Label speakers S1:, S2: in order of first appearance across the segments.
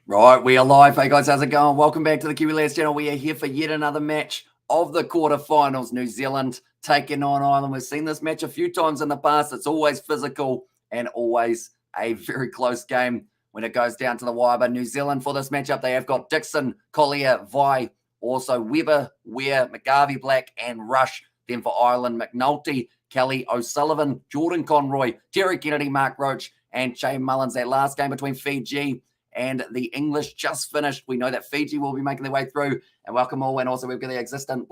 S1: Right, we are live. Hey guys, how's it going? Welcome back to the Kiwi Lads channel. We are here for yet another match of the quarterfinals. New Zealand taking on Ireland. We've seen this match a few times in the past. It's always physical and always a very close game when it goes down to the wire. But New Zealand for this matchup, they have got Dixon, Collier, Vi, also Weber, Ware, McGarvey, Black, and Rush. Then for Ireland, McNulty, Kelly, O'Sullivan, Jordan Conroy, Terry Kennedy, Mark Roach, and Shane Mullins. That last game between Fiji and the English just finished. We know that Fiji will be making their way through. And welcome all. And also we've got the existential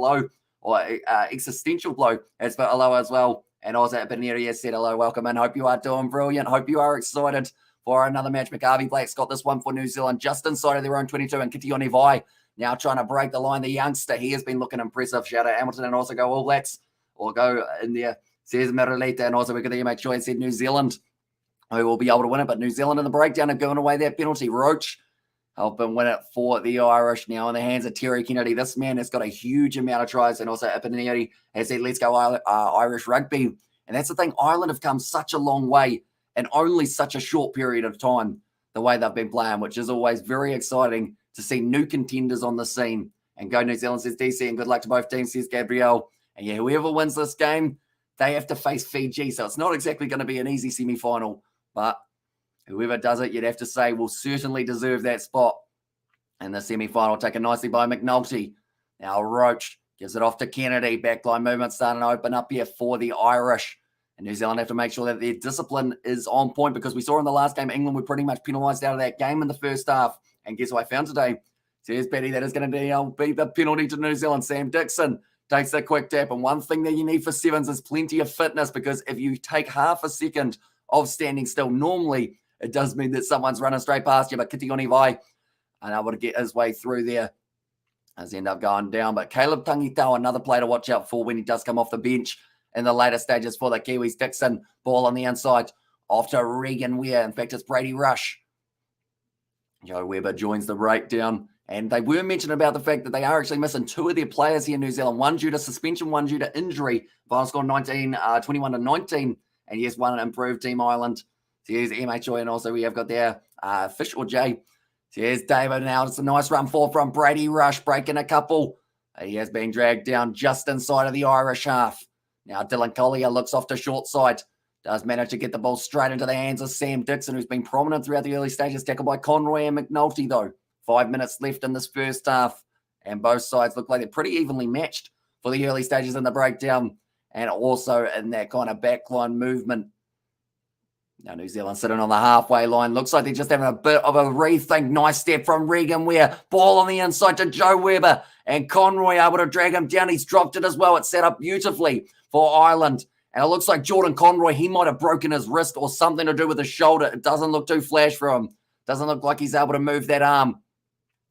S1: blow as for hello as well. And also Beneria said hello, welcome in. Hope you are doing brilliant. Hope you are excited for another match. McGarvey Black's got this one for New Zealand just inside of their own 22. And Kitione Vai now trying to break the line. The youngster, he has been looking impressive. Shout out Hamilton and also go All Blacks. Or go in there. Says Marilita. And also we're going to make sure I said New Zealand who will be able to win it. But New Zealand in the breakdown have given away that penalty. Roach helping win it for the Irish. Now in the hands of Terry Kennedy. This man has got a huge amount of tries. And also Ipanieri has said, let's go Irish rugby. And that's the thing. Ireland have come such a long way in only such a short period of time, the way they've been playing, which is always very exciting to see new contenders on the scene. And go New Zealand, says DC, and good luck to both teams, says Gabrielle. And yeah, whoever wins this game, they have to face Fiji. So it's not exactly going to be an easy semi-final. But whoever does it, you'd have to say, will certainly deserve that spot in the semi-final. Taken nicely by McNulty. Now Roach gives it off to Kennedy. Backline movement starting to open up here for the Irish. And New Zealand have to make sure that their discipline is on point, because we saw in the last game, England were pretty much penalised out of that game in the first half. And guess what I found today? Says Betty, that is going to be the penalty to New Zealand. Sam Dixon takes the quick tap. And one thing that you need for sevens is plenty of fitness, because if you take half a second of standing still, normally it does mean that someone's running straight past you. But Kitione Vai unable to get his way through there as he end up going down. But Caleb Tangitau, another player to watch out for when he does come off the bench in the later stages for the Kiwis. Dixon, ball on the inside off to Regan Ware. In fact, it's Brady Rush. Joe Weber joins the breakdown. And they were mentioning about the fact that they are actually missing two of their players here in New Zealand. One due to suspension, one due to injury. Final score 21-19. And yes, one improved Team Ireland. So here's MHO, and also we have got there Fish or Jay. So here's David now. It's a nice run forward from Brady Rush, breaking a couple. He has been dragged down just inside of the Irish half. Now Dylan Collier looks off to short side. Does manage to get the ball straight into the hands of Sam Dixon, who's been prominent throughout the early stages. Tackled by Conroy and McNulty, though. 5 minutes left in this first half. And both sides look like they're pretty evenly matched for the early stages in the breakdown. And also in that kind of backline movement. Now New Zealand sitting on the halfway line. Looks like they're just having a bit of a rethink. Nice step from Regan Ware. Ball on the inside to Joe Weber. And Conroy able to drag him down. He's dropped it as well. It's set up beautifully for Ireland. And it looks like Jordan Conroy, he might have broken his wrist or something to do with his shoulder. It doesn't look too flash for him. Doesn't look like he's able to move that arm.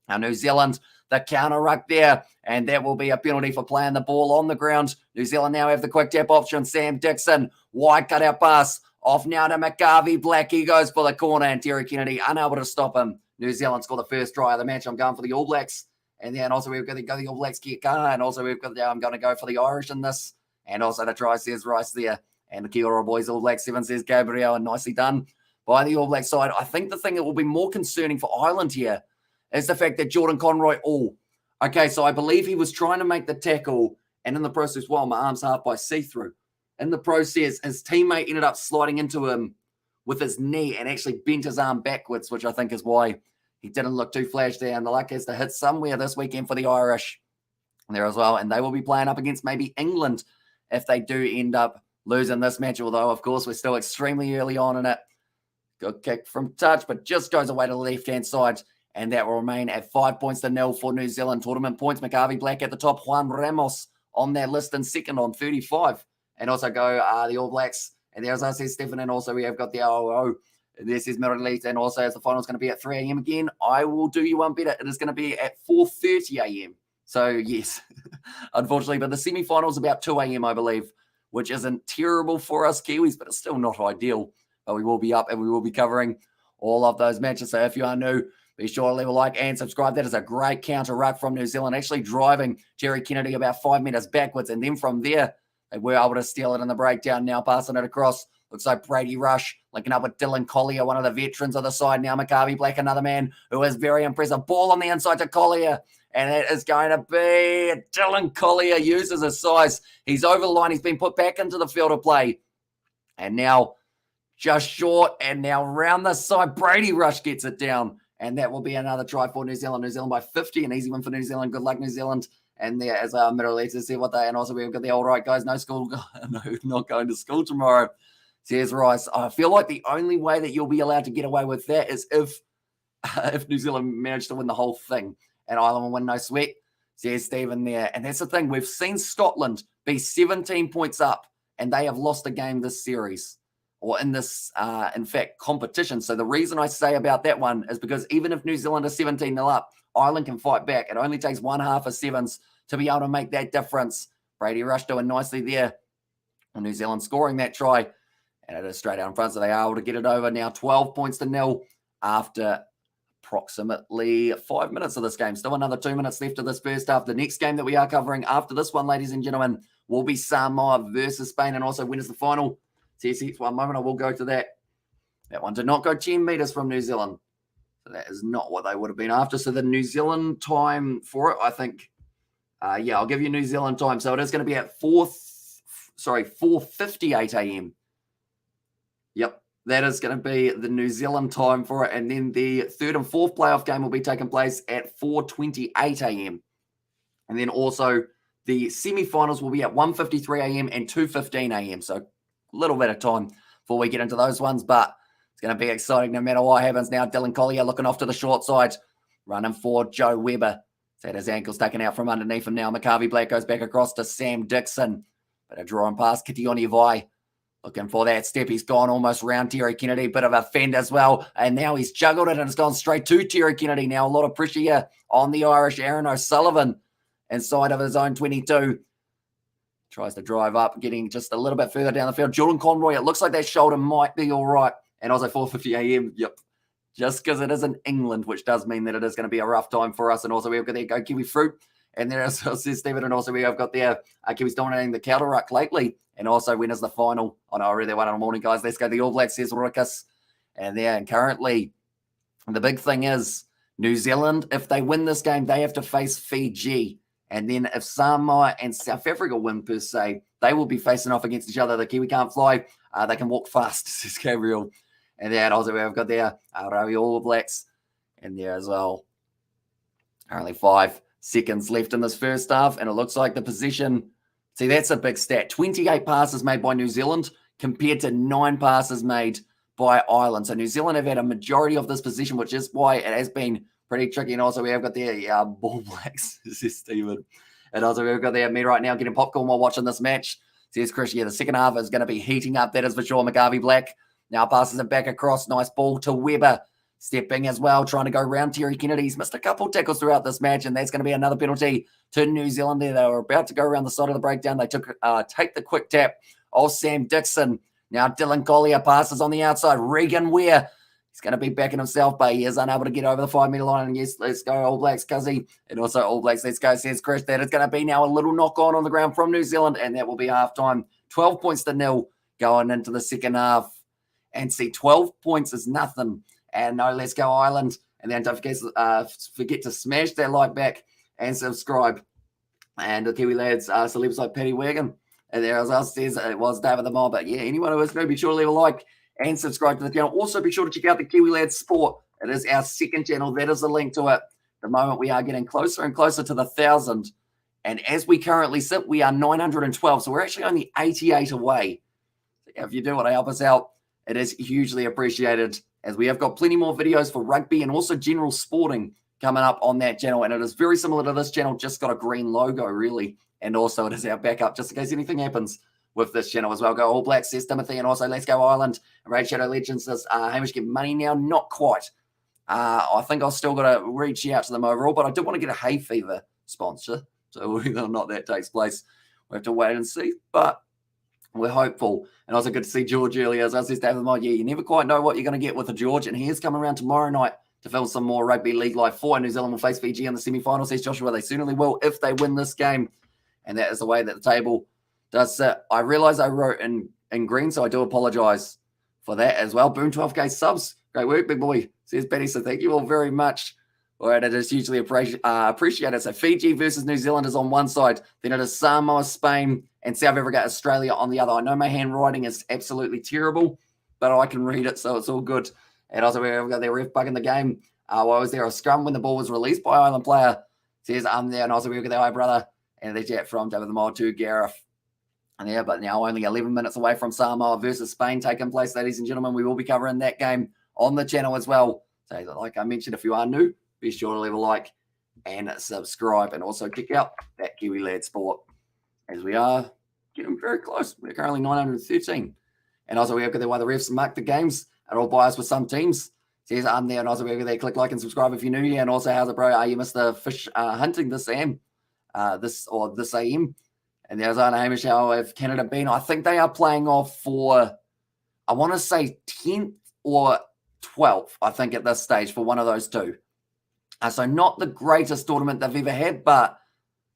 S1: Now New Zealand, the counter ruck there. And that will be a penalty for playing the ball on the ground. New Zealand now have the quick tap option. Sam Dixon, wide cutout pass. Off now to McGarvey Black. He goes for the corner, and Terry Kennedy unable to stop him. New Zealand score the first try of the match. I'm going for the All Blacks. And then also we've got to go the All Blacks kick. And also we've got I'm going to go for the Irish in this. And also the try says Rice there. And the Kia ora boys, All Blacks 7 says Gabriel. And nicely done by the All Black side. I think the thing that will be more concerning for Ireland here is the fact that Jordan Conroy, okay, so I believe he was trying to make the tackle. And in the process, my arm's half by see-through. In the process, his teammate ended up sliding into him with his knee and actually bent his arm backwards, which I think is why he didn't look too flash there. And the luck is to hit somewhere this weekend for the Irish there as well. And they will be playing up against maybe England if they do end up losing this match. Although, of course, we're still extremely early on in it. Good kick from touch, but just goes away to the left-hand side. And that will remain at 5-0 for New Zealand. Tournament points, McGarvey Black at the top. Juan Ramos on that list in second on 35. And also go the All Blacks. And there's us, says Stefan. And also we have got the ROO. This is Merilite. And also as the final's going to be at 3 a.m. again, I will do you one better. It is going to be at 4:30 a.m. So, yes, unfortunately. But the semi-final's about 2 a.m., I believe, which isn't terrible for us Kiwis, but it's still not ideal. But we will be up and we will be covering all of those matches. So if you are new, be sure to leave a like and subscribe. That is a great counter ruck from New Zealand, actually driving Terry Kennedy about 5 meters backwards. And then from there, they were able to steal it in the breakdown. Now passing it across Looks like Brady Rush linking up with Dylan Collier, one of the veterans of the side now. Maccabi Black, another man who is very impressive. Ball on the inside to Collier. And it is going to be Dylan Collier uses his size. He's over the line. He's been put back into the field of play. And now just short. And now round the side, Brady Rush gets it down. And that will be another try for New Zealand. New Zealand by 50. An easy win for New Zealand. Good luck, New Zealand. And there, as our middle letters see what they, and also we've got the all right guys, no school, no, not going to school tomorrow. Says Rice. I feel like the only way that you'll be allowed to get away with that is if New Zealand managed to win the whole thing. And Ireland will win, no sweat. Says Stephen there. And that's the thing. We've seen Scotland be 17 points up, and they have lost a game this series, or in this, in fact, competition. So the reason I say about that one is because even if New Zealand is 17-0 up, Ireland can fight back. It only takes one half of sevens to be able to make that difference. Brady Rush doing nicely there. And New Zealand scoring that try. And it is straight out in front, so they are able to get it over. Now 12 points to nil after approximately 5 minutes of this game. Still another 2 minutes left of this first half. The next game that we are covering after this one, ladies and gentlemen, will be Samoa versus Spain. And also, when is the final? TSX, one moment, I will go to that. That one did not go 10 meters from New Zealand. So that is not what they would have been after. So the New Zealand time for it, I think, yeah, I'll give you New Zealand time. So it is going to be at 4:58 a.m. Yep, that is going to be the New Zealand time for it. And then the third and fourth playoff game will be taking place at 4:28 a.m. And then also the semi-finals will be at 1:53 a.m. and 2:15 a.m. So a little bit of time before we get into those ones, but it's going to be exciting no matter what happens. Now Dylan Collier looking off to the short side, running for Joe Weber. He's had his ankles taken out from underneath him now. Maccabi Black goes back across to Sam Dixon. But a drawing pass, Kitioni Vai. Looking for that step. He's gone almost round Terry Kennedy. Bit of a fend as well. And now he's juggled it and it's gone straight to Terry Kennedy. Now a lot of pressure here on the Irish. Aaron O'Sullivan inside of his own 22. Tries to drive up, getting just a little bit further down the field. Jordan Conroy, it looks like that shoulder might be all right. And also 4:50 a.m. Yep. Just because it is in England, which does mean that it is going to be a rough time for us. And also we've got there go Kiwi Fruit. And there, as says Stephen, and also we have got there Kiwis dominating the counter ruck lately. And also when is the final? Oh no, I read that one in the morning, guys. Let's go the All Blacks, says Ruckus. And there, and currently the big thing is New Zealand, if they win this game, they have to face Fiji. And then if Samoa and South Africa win per se, they will be facing off against each other. The Kiwi can't fly. They can walk fast, says Gabriel. And then also we've got there Ravi All Blacks in there as well. Currently 5 seconds left in this first half. And it looks like the possession, see, that's a big stat. 28 passes made by New Zealand compared to 9 passes made by Ireland. So New Zealand have had a majority of this possession, which is why it has been pretty tricky. And also we have got the All Blacks, says Stephen. And also we've got there me right now getting popcorn while watching this match. Says Chris, yeah, the second half is going to be heating up. That is for sure. Maccabi Black now passes it back across. Nice ball to Weber. Stepping as well, trying to go round Terry Kennedy. He's missed a couple tackles throughout this match, and that's going to be another penalty to New Zealand there. They were about to go around the side of the breakdown. They take the quick tap of Sam Dixon. Now Dylan Collier passes on the outside. Regan Ware. He's going to be backing himself, but he is unable to get over the 5-meter line. And yes, let's go All Blacks, Cuzzy. And also All Blacks, let's go, says Chris. That is going to be now a little knock on the ground from New Zealand, and that will be halftime. 12 points to nil going into the second half. And see, 12 points is nothing. And no, let's go Ireland. And then don't forget to smash that like back and subscribe. And the Kiwi lads, celebs like Paddy Wagon. And there, as I says, it was David the Mob. But yeah, anyone who is new, be sure to leave a like and subscribe to the channel. Also, be sure to check out the Kiwi Lads Sport. It is our second channel. That is the link to it. The moment we are getting closer and closer to the 1,000. And as we currently sit, we are 912. So we're actually only 88 away. So if you do want to help us out, it is hugely appreciated, as we have got plenty more videos for rugby and also general sporting coming up on that channel. And it is very similar to this channel, just got a green logo, really. And also it is our backup, just in case anything happens with this channel as well. Go All Blacks, says Timothy. And also let's go Ireland. Raid Shadow Legends says, Hamish, get money now? Not quite. I think I've still got to reach out to them overall, but I do want to get a hay fever sponsor. So whether or not that takes place, we have to wait and see. But we're hopeful. And also good to see George earlier. As I said, David, yeah, you never quite know what you're going to get with a George. And he is coming around tomorrow night to film some more Rugby League Live 4. New Zealand will face Fiji in the semi-final, says Joshua. They certainly will if they win this game. And that is the way that the table does sit. I realize I wrote in in green, so I do apologise for that as well. Boom, 12K subs. Great work, big boy, says Betty. So thank you all very much. All right, it is hugely appreciated. So Fiji versus New Zealand is on one side. Then it is Samoa, Spain, and South Africa, Australia on the other. I know my handwriting is absolutely terrible, but I can read it, so it's all good. And also, we've got their ref bug in the game. Was there a scrum when the ball was released by Island player? Says, I'm there. And also, we've got their hi brother. And the chat from David the Mod to Gareth. And yeah, but now only 11 minutes away from Samoa versus Spain taking place, ladies and gentlemen. We will be covering that game on the channel as well. So, like I mentioned, if you are new, be sure to leave a like and subscribe. And also check out that Kiwi Lad Sport, as we are getting very close. We're currently 913. And also, we have got the way the refs mark the games are all biased with some teams. Says I'm there. And also, we have got there. Click like and subscribe if you're new here. And also, how's it, bro? Are you Mr. Fish hunting this AM? This AM? And there's Anna Hamish. How have Canada been? I think they are playing off for, I want to say 10th or 12th, I think, at this stage for one of those two. So not the greatest tournament they've ever had, but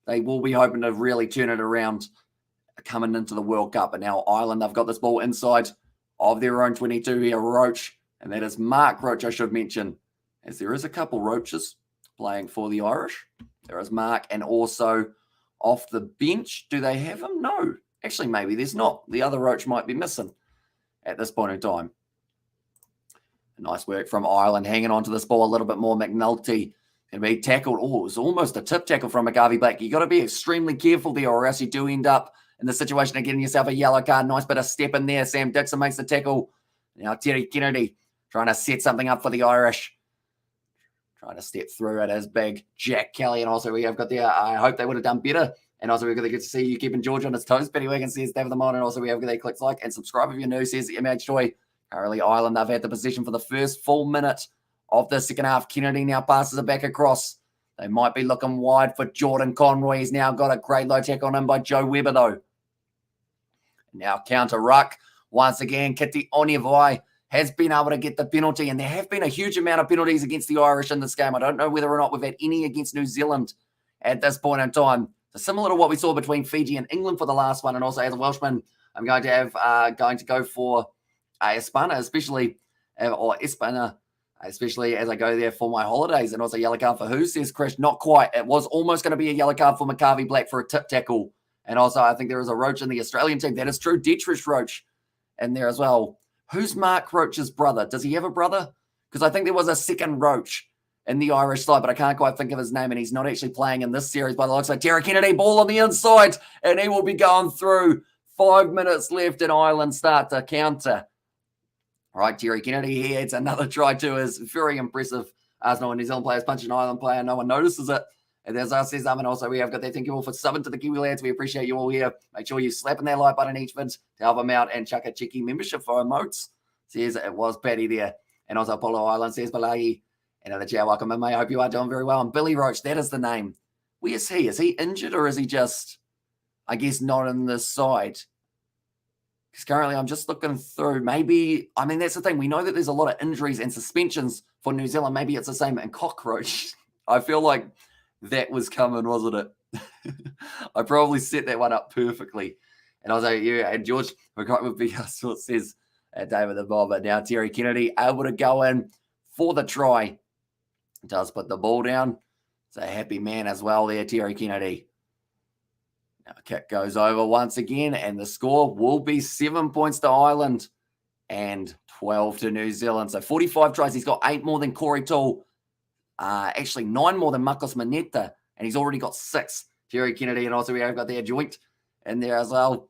S1: they will be hoping to really turn it around coming into the World Cup. And now Ireland, they've got this ball inside of their own 22 here, Roach. And that is Mark Roach, I should mention, as there is a couple Roaches playing for the Irish. There is Mark, and also off the bench, do they have him? No. Actually, maybe there's not. The other Roach might be missing at this point in time. Nice work from Ireland, hanging on to this ball a little bit more. McNulty going to be tackled. Oh, it was almost a tip tackle from McGarvey Black. You've got to be extremely careful there, or else you do end up in the situation of getting yourself a yellow card. Nice bit of step in there. Sam Dixon makes the tackle. Now Terry Kennedy trying to set something up for the Irish. Trying to step through it as big Jack Kelly. And also we have got there, I hope they would have done better. And also we're going to get to see you keeping George on his toes. Betty Wiggins says David the Mon. And also we have got there, click like and subscribe if you're new, says MH Joy. Currently, Ireland, they've had the possession for the first full minute of the second half. Kennedy now passes it back across. They might be looking wide for Jordan Conroy. He's now got a great low tackle on him by Joe Webber, though. Now counter ruck. Once again, Kiti Onivai has been able to get the penalty, and there have been a huge amount of penalties against the Irish in this game. I don't know whether or not we've had any against New Zealand at this point in time. So similar to what we saw between Fiji and England for the last one, and also as a Welshman, I'm going to go for Espana, especially as I go there for my holidays. And also yellow card for who, says Chris? Not quite. It was almost going to be a yellow card for McCarvey Black for a tip tackle. And also I think there is a Roach in the Australian team. That is true. Dietrich Roach in there as well. Who's Mark Roach's brother? Does he have a brother? Because I think there was a second Roach in the Irish side, but I can't quite think of his name, and he's not actually playing in this series by the looks of Terry Kennedy. Ball on the inside, and he will be going through. 5 minutes left, and Ireland start to counter. All right, Terry Kennedy here. It's another try too. Is very impressive. Arsenal and New Zealand players punch an Ireland player. No one notices it. And as I says, and also we have got that. Thank you all for subbing to the Kiwi Lads. We appreciate you all here. Make sure you slapping that like button each vid to help them out, and chuck a cheeky membership for emotes. Says it was Paddy there. And also Apollo Island says Balagi. And the chat, welcome in, mate. I hope you are doing very well. And Billy Roach, that is the name. Where is he? Is he injured, or is he just, I guess, not in this side? Because currently I'm just looking through. Maybe, I mean, that's the thing. We know that there's a lot of injuries and suspensions for New Zealand. Maybe it's the same in Cockroach. I feel like that was coming, wasn't it? I probably set that one up perfectly. And I was like, yeah, and George would be what says David the Bob. But now Terry Kennedy able to go in for the try. Does put the ball down. It's a happy man as well there, Terry Kennedy. Now kick goes over once again, and the score will be 7 points to Ireland and 12 to New Zealand. So 45 tries. He's got 8 more than Corey Toole. Actually 9 more than Marcos Manetta, and he's already got 6. Terry Kennedy, and also we have got their joint in there as well.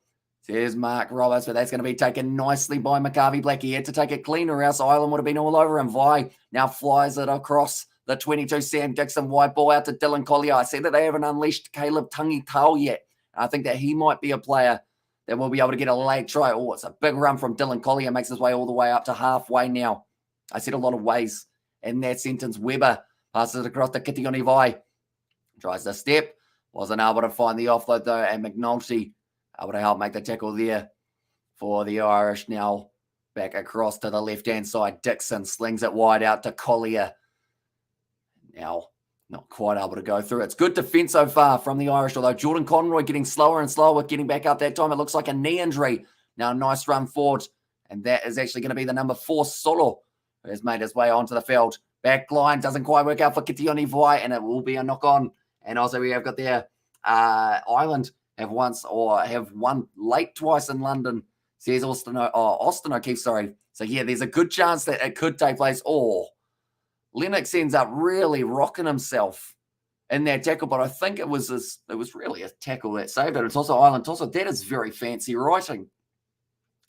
S1: There's Mark Roberts, but that's going to be taken nicely by McCarvey Black. He had to take it clean, or else Ireland would have been all over him. Vi now flies it across the 22. Sam Dixon, wide ball out to Dylan Collier. I said that they haven't unleashed Caleb Tungi Tau yet. I think that he might be a player that will be able to get a late try. Oh, it's a big run from Dylan Collier. Makes his way all the way up to halfway now. I said a lot of ways in that sentence. Weber passes it across to Kitioni Vai. Tries to step. Wasn't able to find the offload though. And McNulty able to help make the tackle there for the Irish. Now back across to the left-hand side. Dixon slings it wide out to Collier. Now not quite able to go through. It's good defense so far from the Irish, although Jordan Conroy getting slower and slower with getting back up that time. It looks like a knee injury Now, nice run forward. And that is actually going to be the number 4, Solo, who has made his way onto the field. Back line doesn't quite work out for Kitioni Vai, and it will be a knock-on. And also we have got there Ireland have won late twice in London, says Austin O'Keefe, sorry. So, yeah, there's a good chance that it could take place. Or Lennox ends up really rocking himself in that tackle, but I think it was really a tackle that saved it. It's also Ireland toss. That is very fancy writing.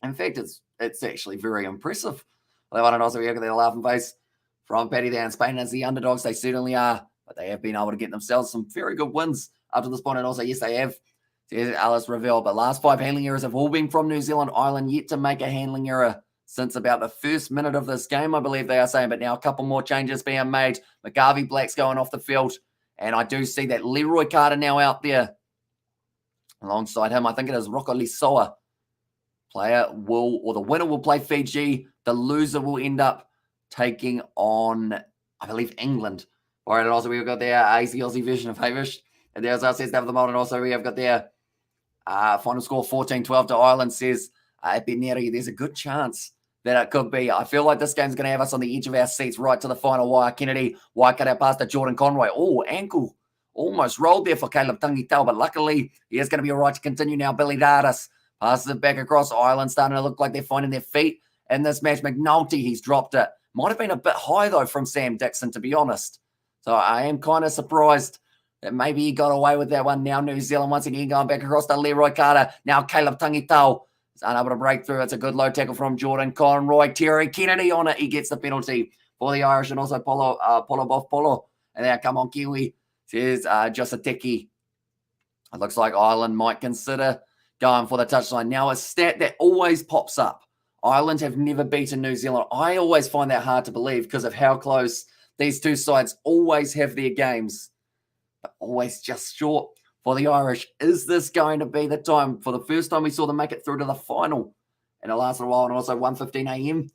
S1: In fact, it's actually very impressive. They want to also look at their laughing face from Paddy there in Spain as the underdogs. They certainly are, but they have been able to get themselves some very good wins up to this point. And also, yes, they have. Alice Ravel, but last 5 handling errors have all been from New Zealand. Ireland yet to make a handling error since about the first minute of this game, I believe they are saying. But now a couple more changes being made. McGarvey Black's going off the field. And I do see that Leroy Carter now out there. Alongside him, I think it is Roko Lisoa. The winner will play Fiji. The loser will end up taking on, I believe, England. All right, and also we've got their Aussie version of Havish. And there's our says David the Mold, and also we have got their final score 14-12 to Ireland, says Beneri. There's a good chance that it could be. I feel like this game's going to have us on the edge of our seats right to the final wire. Kennedy, wide cut out past to Jordan Conroy. Oh, ankle almost rolled there for Caleb Tangitau, but luckily he is going to be all right to continue now. Billy Dardis passes it back across. Ireland starting to look like they're finding their feet in this match. McNulty, he's dropped it. Might have been a bit high, though, from Sam Dixon, to be honest. So I am kind of surprised that maybe he got away with that one. Now New Zealand once again going back across to Leroy Carter. Now Caleb Tangitau is unable to break through. It's a good low tackle from Jordan Conroy. Terry Kennedy on it. He gets the penalty for the Irish, and also Polo Boff Polo. And now come on, Kiwi. Says Josateki. It looks like Ireland might consider going for the touchline. Now a stat that always pops up. Ireland have never beaten New Zealand. I always find that hard to believe because of how close these two sides always have their games. But always just short for the Irish. Is this going to be the time? For the first time we saw them make it through to the final in the last little while, and also 1:15 a.m.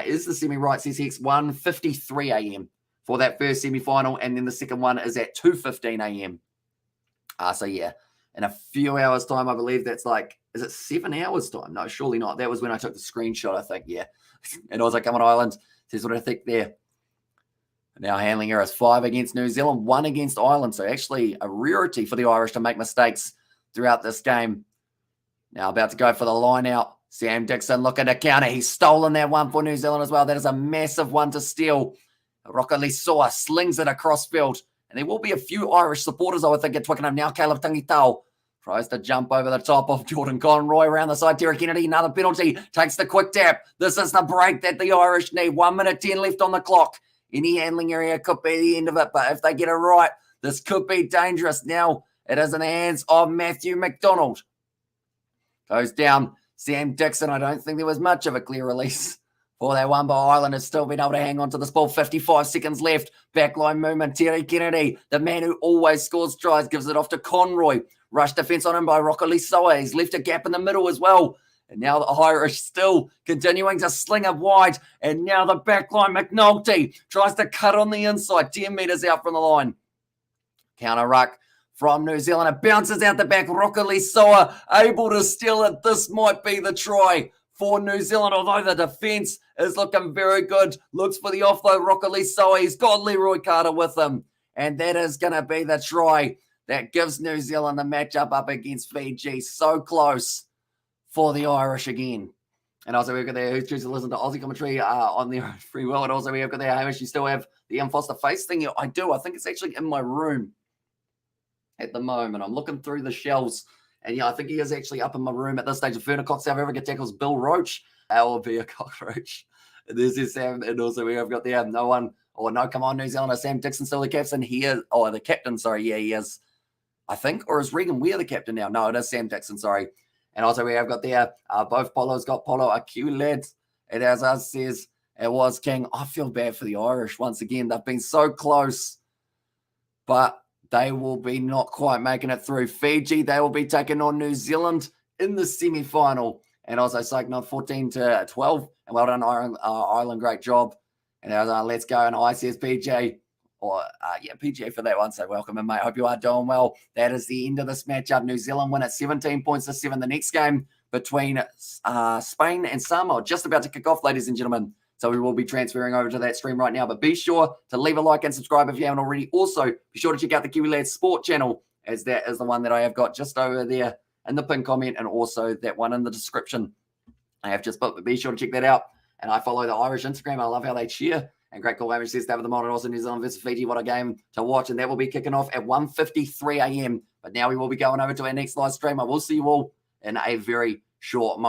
S1: Is the semi-right, says Hex, 1:53 a.m. for that first semi-final, and then the second one is at 2:15 a.m. So yeah, in a few hours' time, I believe that's like, is it 7 hours' time? No, surely not. That was when I took the screenshot, I think, yeah. And also come on Ireland, says what I think there. Now handling errors, 5 against New Zealand, 1 against Ireland. So actually a rarity for the Irish to make mistakes throughout this game. Now about to go for the line out. Sam Dixon looking to counter. He's stolen that one for New Zealand as well. That is a massive one to steal. Roko Lisoa slings it across field. And there will be a few Irish supporters, I would think, at Twickenham. Now Caleb Tangitau tries to jump over the top of Jordan Conroy around the side. Terry Kennedy, another penalty. Takes the quick tap. This is the break that the Irish need. 1 minute 10 left on the clock. Any handling area could be the end of it, but if they get it right, this could be dangerous. Now it is in the hands of Matthew McDonald. Goes down. Sam Dixon, I don't think there was much of a clear release for that one, but Ireland has still been able to hang on to this ball. 55 seconds left. Backline movement. Terry Kennedy, the man who always scores tries, gives it off to Conroy. Rush defense on him by Roko Lisoa. He's left a gap in the middle as well. And now the Irish still continuing to sling it wide. And now the backline, McNulty tries to cut on the inside, 10 metres out from the line. Counter ruck from New Zealand. It bounces out the back. Roko Lisoa able to steal it. This might be the try for New Zealand, although the defence is looking very good. Looks for the offload. Roko Lisoa. He's got Leroy Carter with him. And that is going to be the try that gives New Zealand the matchup up against Fiji. So close for the Irish again. And also we've got there who chooses to listen to Aussie commentary on their own free will. And also we've got there, Hamish, you still have the Ian Foster face thing? I do. I think it's actually in my room at the moment. I'm looking through the shelves. And yeah, I think he is actually up in my room at this stage. If Ferner Cox, South Africa tackles Bill Roach, that will be a cockroach. This is Sam. And also we have got there no one, or no, come on, New Zealand. Sam Dixon still the captain. He is, the captain, sorry. Yeah, he is, I think. Or is Regan Weir the captain now? No, it is Sam Dixon, sorry. And also we have got there, both Polos got Polo AQ led. And as us says, it was King. I feel bad for the Irish once again. They've been so close, but they will be not quite making it through. Fiji, they will be taking on New Zealand in the semi-final. And also Cyclone 14-12. And well done, Ireland, great job. And let's go. And I says PJ. PGA for that one. So welcome in, mate. Hope you are doing well. That is the end of this matchup. New Zealand win at 17 points to 7. The next game between Spain and Samoa just about to kick off, ladies and gentlemen. So we will be transferring over to that stream right now. But be sure to leave a like and subscribe if you haven't already. Also, be sure to check out the Kiwi Lads Sport channel, as that is the one that I have got just over there in the pinned comment, and also that one in the description. I have just put, but be sure to check that out. And I follow the Irish Instagram. I love how they cheer. And Great Call Hamish says to have the modern also New Zealand versus Fiji. What a game to watch. And that will be kicking off at 1:53 a.m. But now we will be going over to our next live stream. I will see you all in a very short moment.